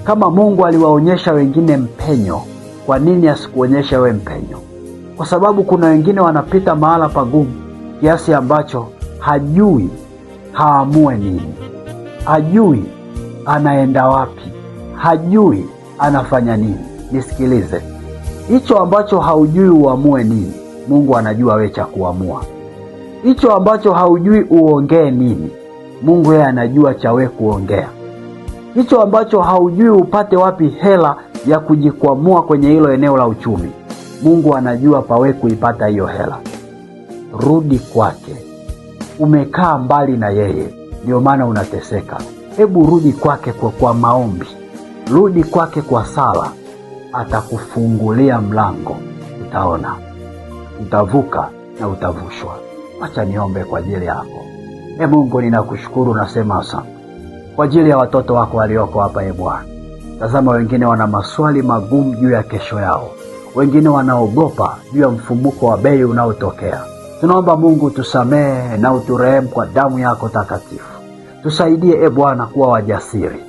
Kama Mungu aliwaonyesha wengine mpenyo, kwa nini asikuonyeshe wewe mpenyo? Kwa sababu kuna wengine wanapita mahala pagumu kiasi ambacho hajui haamue nini, hajui anaenda wapi, hajui anafanya nini. Nisikilize, hicho ambacho haujui uamue nini, Mungu anajua wewe cha kuamua. Hicho ambacho haujui uongee nini, Mungu yeye anajua cha wewe kuongea. Hicho ambacho haujui upate wapi hela ya kujikwamua kwenye hilo eneo la uchumi, Mungu anajua pawe kuipata hiyo hela. Rudi kwake. Umekaa mbali na yeye, ndio maana unateseka. Hebu rudi kwake kwa maombi. Rudi kwake kwa sala. Atakufungulia mlango. Utaona. Utavuka na utavushwa. Acha niombe kwa ajili yako. Mungu, ninakushukuru, nasema asante kwa ajili ya watoto wako walioko hapa. Bwana, tazama, wengine wana maswali magumu juu ya kesho yao. Wengine wanaogopa juu ya mfumuko wa bei unaotokea. Tunaomba Mungu tusamehe na uturehemu kwa damu yako takatifu. Tusaidie Bwana kuwa wajasiri.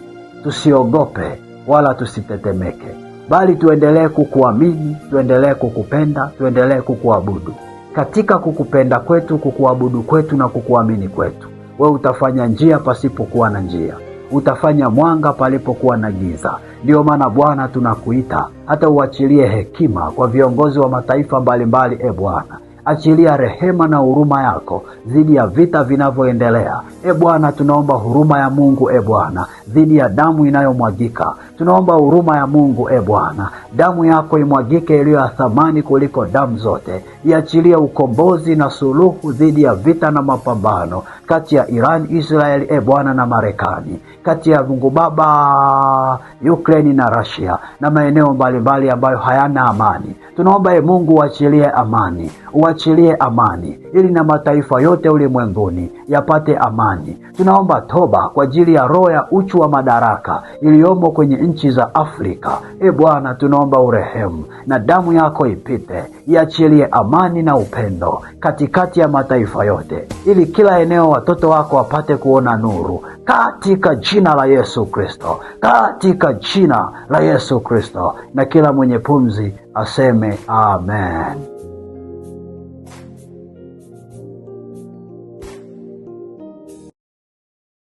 Tusiogope wala tusitetemeke, bali tuendelee kukuamini, tuendelee kukupenda, tuendelee kukuabudu. Katika kukupenda kwetu, kukuabudu kwetu na kukuamini kwetu, wewe utafanya njia pasipokuwa na njia. Utafanya mwanga palipokuwa na giza. Ndio maana Bwana tunakuita, hata uachilie hekima kwa viongozi wa mataifa mbalimbali. Bwana, achilia rehema na huruma yako dhidi ya vita vinavyoendelea. Bwana, tunaomba huruma ya Mungu Bwana dhidi ya damu inayomwagika. Tunaomba huruma ya Mungu Bwana, damu yako imwagike iliyo ya thamani kuliko damu zote. Iachilie ukombozi na suluhu dhidi ya vita na mapambano kati ya Iran, Israeli Bwana na Marekani, kati ya Mungu Baba, Ukraine na Russia na maeneo mbalimbali ambayo hayana amani. Tunaomba Mungu uachilie amani, uachilie amani ili na mataifa yote ulimwenguni yapate amani. Tunaomba toba kwa ajili ya roho ya uchu wa madaraka iliyomo kwenye nchi za Afrika. Bwana, tunaomba urehemu na damu yako ipite, iachilie amani na upendo katikati ya mataifa yote, ili kila eneo watoto wako wapate kuona nuru, katika jina la Yesu Kristo, katika jina la Yesu Kristo. Na kila mwenye pumzi aseme amen.